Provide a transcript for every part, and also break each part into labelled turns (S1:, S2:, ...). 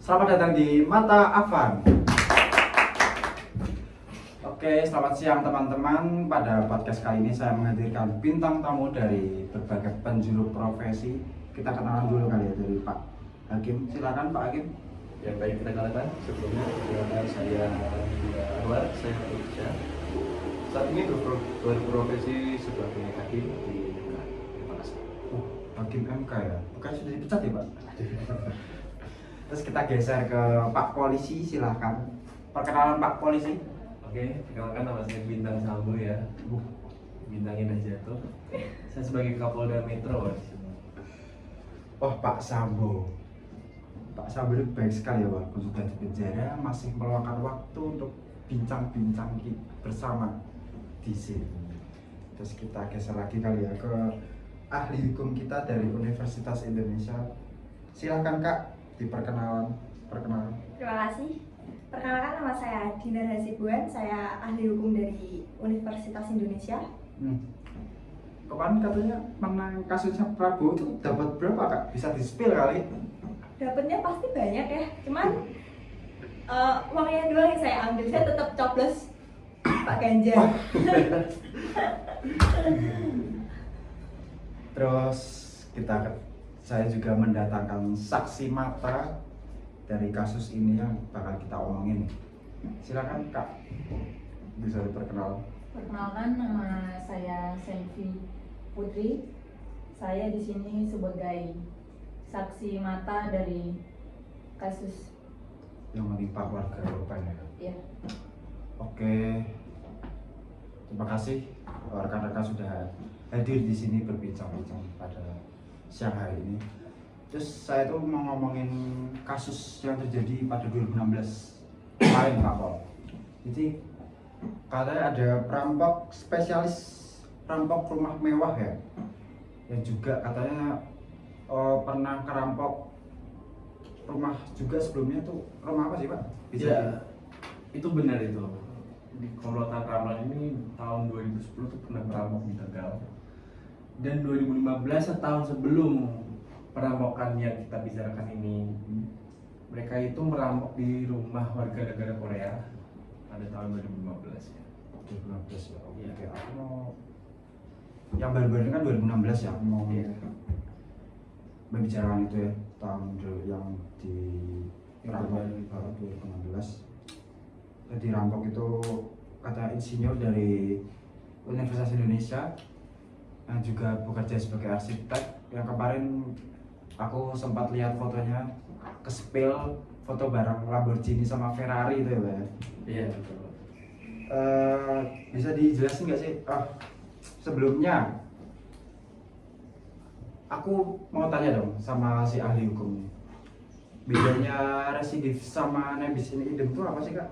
S1: Selamat datang di Mata Afan. Oke, selamat siang teman-teman. Pada podcast kali ini saya menghadirkan bintang tamu dari berbagai penjuru profesi. Kita kenalan dulu kali ya dari Pak Hakim. Silakan Pak Hakim.
S2: Ya baik, kita kenalkan sebelumnya perkenalkan saya Anwar, saya bekerja saat ini berprofesi sebagai hakim di MK. Terima kasih.
S1: Hakim MK ya. Bukan sudah dipecat ya Pak? Terus kita geser ke Pak Polisi, silahkan. Perkenalan Pak Polisi.
S2: Oke, perkenalkan nama saya Bintang Sambo ya. Bintangnya udah jatuh. Saya sebagai Kapolda Metro di sini.
S1: Oh Pak Sambo. Pak Sambo itu baik sekali ya walaupun sudah di penjara masih meluangkan waktu untuk bincang-bincang bersama di sini. Terus kita geser lagi kali ya ke ahli hukum kita dari Universitas Indonesia. Silahkan Kak diperkenalan.
S3: Terima kasih. Perkenalkan nama saya Dinar Hasibuan, saya ahli hukum dari Universitas Indonesia.
S1: Kemarin katanya menang kasusnya Prabowo itu dapat berapa Kak? Bisa di-spill kali?
S3: Dapatnya pasti banyak ya, cuman uangnya doang yang saya ambil, saya tetap coblos Pak Ganjar.
S1: Terus saya juga mendatangkan saksi mata dari kasus ini yang bakal kita omongin. Silakan Kak, bisa diperkenalkan.
S4: Perkenalkan, nama saya Selvi Putri. Saya di sini sebagai saksi mata dari kasus.
S1: Yang menimpa warga korban ya.
S4: Ya,
S1: Oke, terima kasih rekan-rekan sudah hadir di sini berbincang-bincang pada siang hari ini. Terus saya tuh mau ngomongin kasus yang terjadi pada 2016 kemarin Pak Pol. Jadi katanya ada perampok rumah mewah ya, yang juga katanya pernah kerampok rumah juga sebelumnya tuh. Rumah apa sih Pak?
S2: Ya, itu benar itu. Di komplotan Ramalan ini tahun 2010 tuh pernah merampok di Tegal. Dan 2015 setahun sebelum perampokan yang kita bicarakan ini, mereka itu merampok di rumah warga negara Korea pada tahun 2015 ya.
S1: 2016 ya. Oke,
S2: Iya.
S1: aku mau yang baru-baru ini kan 2016 ya. Aku mau
S2: Iya.
S1: membicarakan itu ya, tahun yang di
S2: Yang
S1: rampok
S2: terbaru.
S1: 2016. Jadi rampok itu kata insinyur dari Universitas Indonesia yang juga bekerja sebagai arsitek. Yang kemarin aku sempat lihat fotonya ke-spill foto barang Lamborghini sama Ferrari itu ya Pak ya.
S2: Iya betul.
S1: Bisa dijelasin nggak sih? Sebelumnya aku mau tanya dong sama si ahli hukum ini. Bedanya residif sama nebis in idem itu apa sih Kak?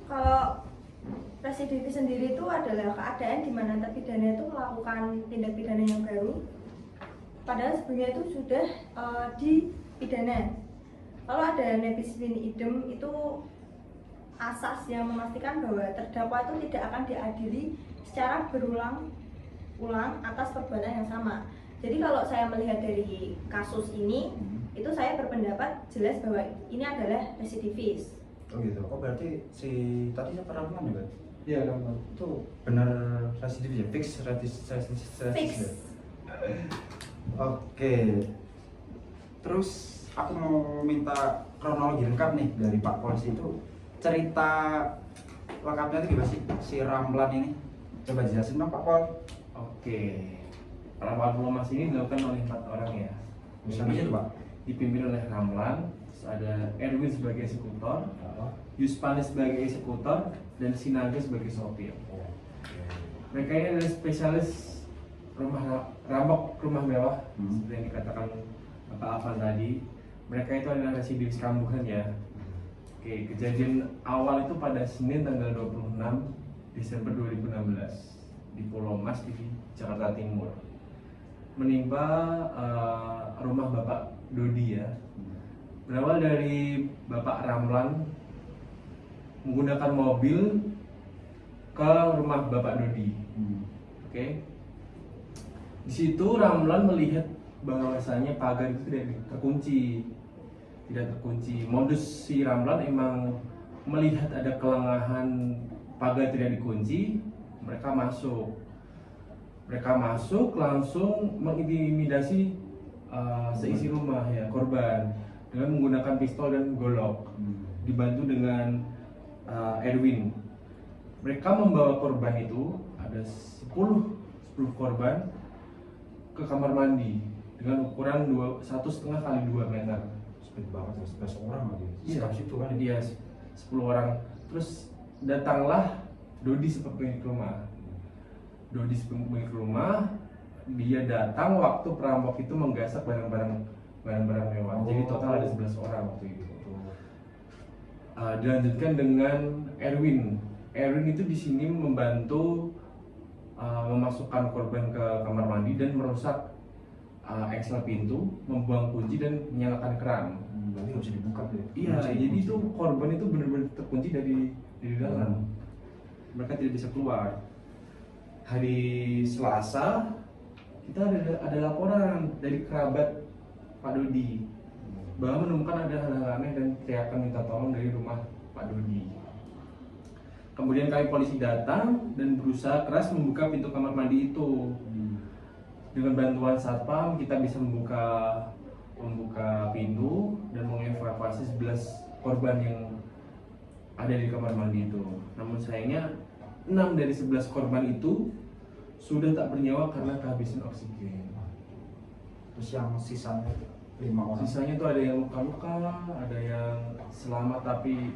S3: Kalau residivis sendiri itu adalah keadaan di mana terpidana itu melakukan tindak pidana yang baru, padahal sebelumnya itu sudah dipidana. Kalau ada nebis in idem itu asas yang memastikan bahwa terdakwa itu tidak akan diadili secara berulang-ulang atas perbuatan yang sama. Jadi kalau saya melihat dari kasus ini, itu saya berpendapat jelas bahwa ini adalah residivis.
S1: Oh gitu. Oh berarti si tadi siapa Ramlan ya Kak?
S2: Iya Ramlan.
S1: Itu benar residivis ya? Fix residivis
S3: Fix.
S1: ya? Oke. Terus aku mau minta kronologi lengkap nih dari Pak Polisi itu. Cerita lengkapnya itu gimana sih si Ramlan ini? Coba jelasin dong Pak Pol.
S2: Oke. Perampokan rumah emas ini dilakukan oleh 4 orang ya.
S1: Siapa aja tuh Pak?
S2: Dipimpin oleh Ramlan, terus ada Erwin sebagai eksekutor, Yuspane sebagai eksekutor, dan Sinaga sebagai sopir. Mereka ini adalah spesialis rampok rumah mewah, seperti yang dikatakan Bapak Afan tadi. Mereka itu adalah residivis kambuhan ya. Oke, kejadian awal itu pada Senin tanggal 26 Desember 2016 di Pulau Mas di Jakarta Timur. Menimpa rumah Bapak Dodi ya. Berawal dari Bapak Ramlan menggunakan mobil ke rumah Bapak Dodi. Oke. Di situ Ramlan melihat bahwasanya pagar itu tidak terkunci. tidak terkunci. Modus si Ramlan emang melihat ada kelengahan pagar tidak dikunci, mereka masuk. Mereka masuk langsung mengintimidasi seisi rumah ya korban dengan menggunakan pistol dan golok, dibantu dengan Erwin. Mereka membawa korban itu ada 10 korban ke kamar mandi dengan ukuran 1,5 kali 2 meter.
S1: Sempit banget ya, 11 orang lagi.
S2: Iya,
S1: Sekap situ kan.
S2: Iya, 10 orang. Terus datanglah Dodi si pemilik rumah. Dodi si pemilik rumah, dia datang waktu perampok itu menggasak barang-barang mewah. Jadi total ada 11 orang waktu itu. Dilanjutkan dengan Erwin. Erwin itu di sini membantu memasukkan korban ke kamar mandi dan merusak eksel pintu, membuang kunci dan menyalakan keran.
S1: Berarti nggak bisa dibuka tuh ya?
S2: Iya, jadi itu korban itu benar-benar terkunci dari dalam. Mereka tidak bisa keluar. Hari Selasa kita ada laporan dari kerabat Pak Dodi bahwa menemukan ada hal-hal aneh dan teriakan minta tolong dari rumah Pak Dodi. Kemudian kami polisi datang dan berusaha keras membuka pintu kamar mandi itu. Dengan bantuan satpam kita bisa membuka pintu dan mengevakuasi 11 korban yang ada di kamar mandi itu. Namun sayangnya 6 dari 11 korban itu sudah tak bernyawa karena kehabisan oksigen.
S1: Terus yang sisanya 5 orang.
S2: Sisanya tuh ada yang luka-luka, ada yang selamat tapi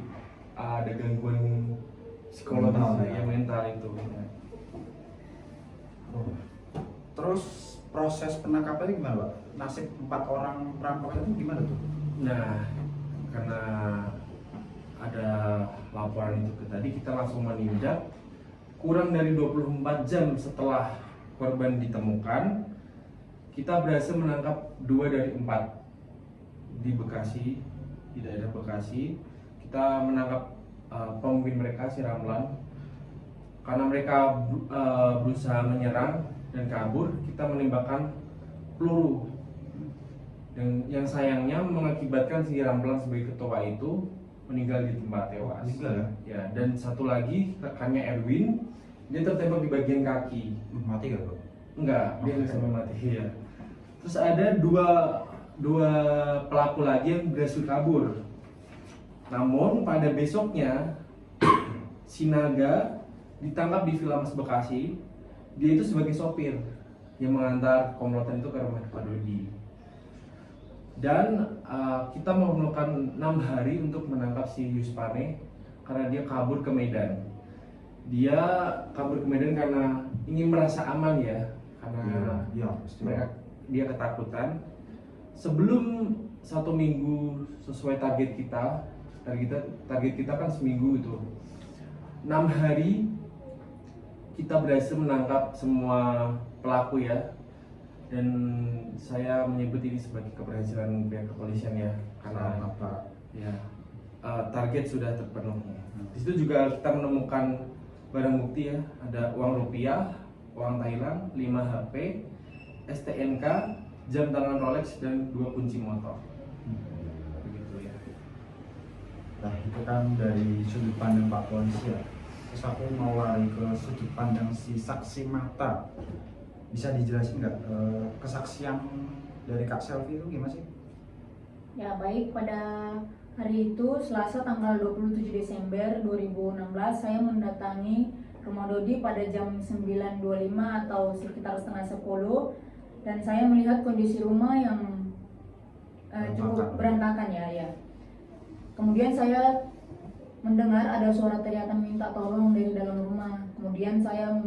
S2: ada gangguan psikologis
S1: Mental, ya.
S2: yang mental itu.
S1: Terus proses penangkapannya gimana, Pak? Nasib 4 orang perampok itu gimana tuh?
S2: Nah, karena ada laporan itu ke tadi, kita langsung menindak. Kurang dari 24 jam setelah korban ditemukan, kita berhasil menangkap 2 dari 4 di Bekasi, di daerah Bekasi. Kita menangkap pemimpin mereka, si Ramlan. Karena mereka berusaha menyerang dan kabur, kita menembakkan peluru. Dan yang sayangnya mengakibatkan si Ramlan sebagai ketua itu meninggal di tempat tewas.
S1: Meninggal ya?
S2: Ya, dan satu lagi rekannya Erwin, dia tertembak di bagian kaki.
S1: Mati gak, Pak?
S2: Enggak, dia nggak sampai mati ya. Terus ada dua pelaku lagi yang berhasil kabur. Namun pada besoknya si Naga ditangkap di Villa Mas Bekasi. Dia itu sebagai sopir yang mengantar komplotan itu ke rumah Pak Dodi. Dan kita memerlukan 6 hari untuk menangkap si Yuspane karena dia kabur ke Medan. Dia kabur ke Medan karena ingin merasa aman ya, karena dia ketakutan. Sebelum 1 minggu sesuai target kita kan seminggu itu. 6 hari kita berhasil menangkap semua pelaku ya, dan saya menyebut ini sebagai keberhasilan pihak kepolisian ya, karena ya target sudah terpenuhi. Di situ juga kita menemukan barang bukti ya, ada uang rupiah, uang Thailand, 5 HP, STNK, jam tangan Rolex dan 2 kunci motor. Begitu ya.
S1: Nah itu kan dari sudut pandang Pak Polisi ya. Terus aku mau lari ke sudut pandang si saksi mata. Bisa dijelasin nggak kesaksian dari Kak Selvi itu gimana sih?
S4: Ya baik, pada hari itu Selasa tanggal 27 Desember 2016 saya mendatangi rumah Dodi pada jam 9.25 atau sekitar setengah 10, dan saya melihat kondisi rumah yang cukup berantakan ya. Kemudian saya mendengar ada suara teriakan minta tolong dari dalam rumah. Kemudian saya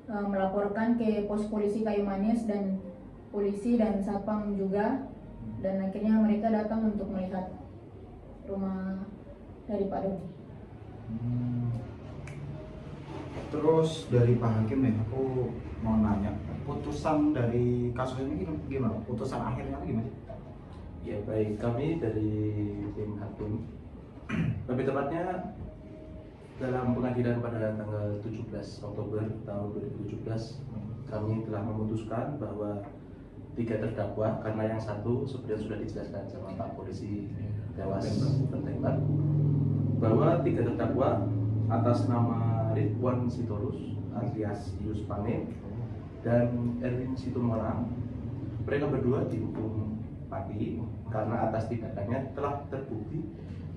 S4: melaporkan ke pos polisi Kayu Manis dan polisi dan satpam juga, dan akhirnya mereka datang untuk melihat rumah dari Pak Dodi.
S1: Terus dari Pak Hakim nih, aku mau nanya, putusan dari kasus ini gimana? Putusan akhirnya itu gimana?
S5: Ya baik, kami dari tim hakim lebih tepatnya dalam pengadilan pada tanggal 17 Oktober tahun 2017 kami telah memutuskan bahwa tiga terdakwa, karena yang satu seperti yang sudah dijelaskan sama Pak Polisi tewas tertembak, bahwa tiga terdakwa atas nama Ridwan Sitorus alias Yus Pane dan Erwin Situmorang, mereka berdua dihukum mati karena atas tindakannya telah terbukti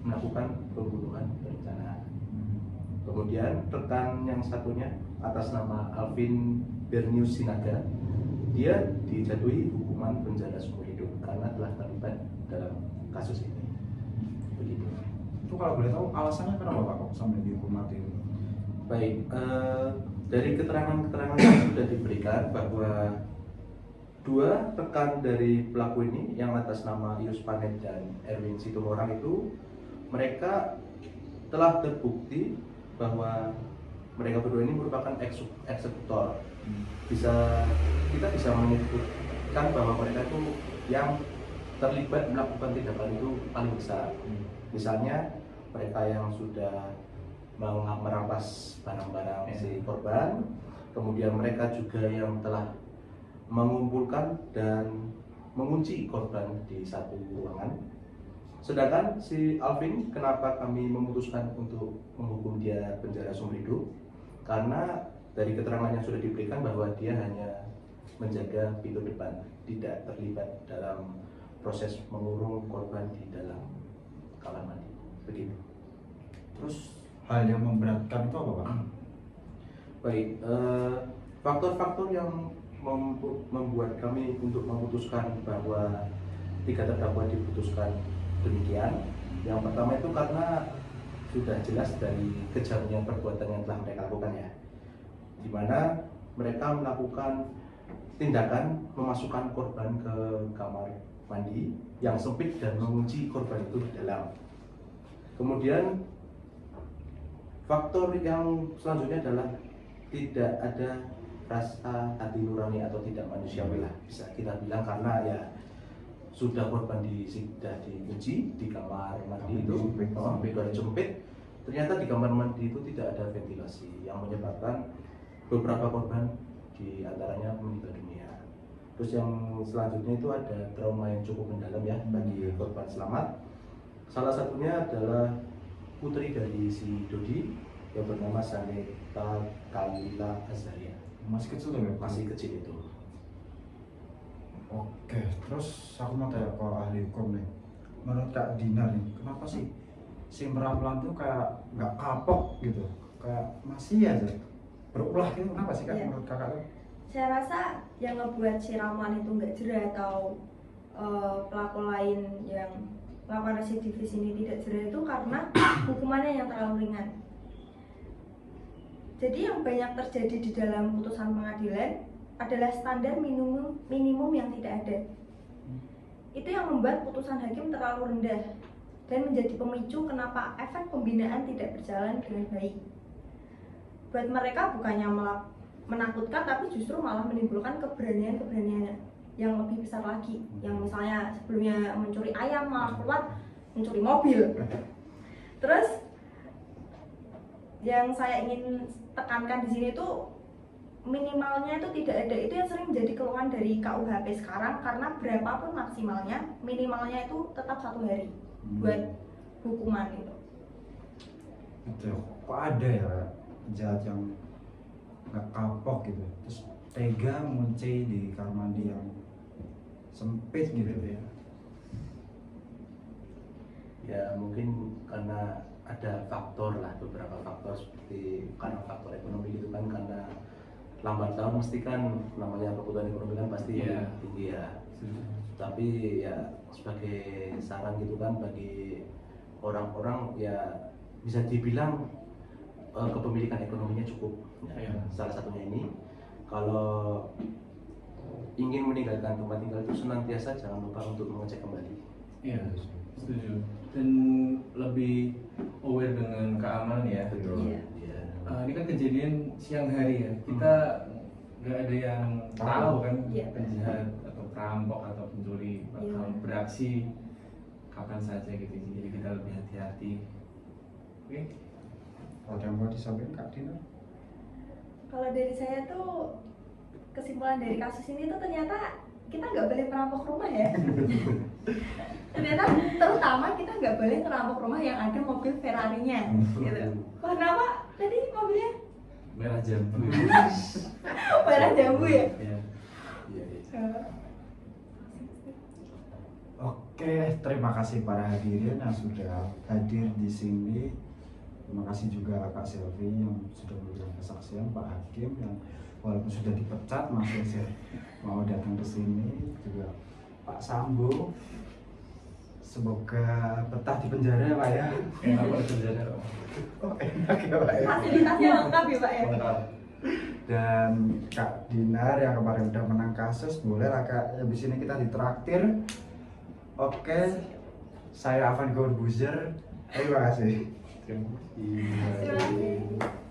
S5: melakukan pembunuhan berencana. Kemudian rekan yang satunya atas nama Alvin Bernius Sinaga, dia dijatuhi hukuman penjara seumur hidup karena telah terlibat dalam kasus ini. Begitu.
S1: Itu kalau boleh tahu alasannya kenapa Pak kok sampai dihukum mati?
S5: Baik, dari keterangan-keterangan yang sudah diberikan bahwa dua rekan dari pelaku ini yang atas nama Yus Panet dan Erwin Situmorang itu, mereka telah terbukti bahwa mereka berdua ini merupakan eksekutor. Kita bisa menyebutkan bahwa mereka itu yang terlibat melakukan tindakan itu paling besar. Misalnya mereka yang sudah merampas barang-barang si korban, kemudian mereka juga yang telah mengumpulkan dan mengunci korban di satu ruangan. Sedangkan si Alvin, kenapa kami memutuskan untuk menghukum dia penjara seumur hidup? Karena dari keterangan yang sudah diberikan bahwa dia hanya menjaga pintu depan, tidak terlibat dalam proses mengurung korban di dalam kamar mandi. Begitu.
S1: Terus hal yang memberatkan itu apa Pak?
S5: Baik, faktor-faktor yang membuat kami untuk memutuskan bahwa tiga terdakwa diputuskan demikian. Yang pertama itu karena sudah jelas dari kejamnya perbuatan yang telah mereka lakukan ya, di mana mereka melakukan tindakan memasukkan korban ke kamar mandi yang sempit dan mengunci korban itu di dalam. Kemudian faktor yang selanjutnya adalah tidak ada rasa hati nurani atau tidak manusiawi lah, bisa kita bilang, karena ya sudah korban sudah diuji di kamar mandi itu, pintu sempit. Ternyata di kamar mandi itu tidak ada ventilasi yang menyebabkan beberapa korban di antaranya meninggal dunia. Terus yang selanjutnya itu ada trauma yang cukup mendalam ya bagi korban selamat. Salah satunya adalah putri dari si Dodi yang bernama Saneta Kalila Azaria.
S1: Masih kecil ya?
S5: Masih kecil itu.
S1: Oke, terus aku mau tanya ke ahli hukum nih. Menurut Kak Dina nih, kenapa sih si Ramlan tuh kayak nggak kapok gitu? Kayak masih aja berulah gitu, kenapa sih Kak menurut Kakak tuh?
S3: Saya rasa yang ngebuat si Ramlan itu nggak jerah atau pelaku lain yang melakukan residivis ini tidak jerah itu karena hukumannya yang terlalu ringan. Jadi yang banyak terjadi di dalam putusan pengadilan adalah standar minimum yang tidak ada. Itu yang membuat putusan hakim terlalu rendah dan menjadi pemicu kenapa efek pembinaan tidak berjalan dengan baik. Buat mereka bukannya menakutkan, tapi justru malah menimbulkan keberanian-keberanian yang lebih besar lagi. Yang misalnya sebelumnya mencuri ayam malah keluar mencuri mobil. Terus yang saya ingin tekankan di sini tuh minimalnya itu tidak ada. Itu yang sering menjadi keluhan dari KUHP sekarang, karena berapapun maksimalnya, minimalnya itu tetap 1 hari buat hukuman itu.
S1: Gitu. Kok ada ya penjahat yang nggak kapok gitu, terus tega mengunci di kamar mandi yang sempit gitu ya?
S5: Ya mungkin karena ada faktor lah, beberapa faktor seperti karena faktor ekonomi gitu kan, karena lambat tahun mesti kan namanya kebutuhan ekonomi kan pasti tinggi ya. Tapi ya sebagai saran gitu kan bagi orang-orang ya bisa dibilang kepemilikan ekonominya cukup ya. Salah satunya ini, kalau ingin meninggalkan tempat tinggal itu senantiasa jangan lupa untuk mengecek kembali.
S2: Iya, setuju. Dan lebih aware dengan keamanan ya.
S5: Betul.
S3: Iya.
S5: Ya.
S2: Ini kan kejadian siang hari ya, kita nggak ada yang tahu kan penjahat atau perampok atau pencuri bakal beraksi kapan saja gitu, jadi kita lebih hati-hati. Oke?
S1: Ada yang mau disampaikan Kak Dina?
S3: Kalau dari saya tuh kesimpulan dari kasus ini tuh ternyata kita nggak boleh merampok rumah ya. Ternyata terutama kita nggak boleh ngerampok rumah yang ada mobil Ferrari-nya gitu. Warna apa tadi mobilnya?
S2: Merah jambu.
S3: Merah jambu ya.
S2: Ya.
S5: Iya, iya.
S1: Oke, terima kasih para hadirin yang sudah hadir di sini. Terima kasih juga Kak Selvi yang sudah memberikan kesaksian, Pak Hakim yang walaupun sudah dipecat masih mau datang ke sini, juga Pak Sambo. Semoga betah di penjara ya Pak ya.
S2: Enak banget kerjanya.
S1: Oh, enak ya Pak ya.
S3: Fasilitasnya lengkap ya Pak ya.
S2: Lengkap.
S1: Dan Kak Dinar yang kemarin udah menang kasus, boleh lah Kak, habis ini kita ditraktir. Oke, saya Avan Gorbuzer. Terima kasih.
S2: Terima kasih.
S3: Terima kasih.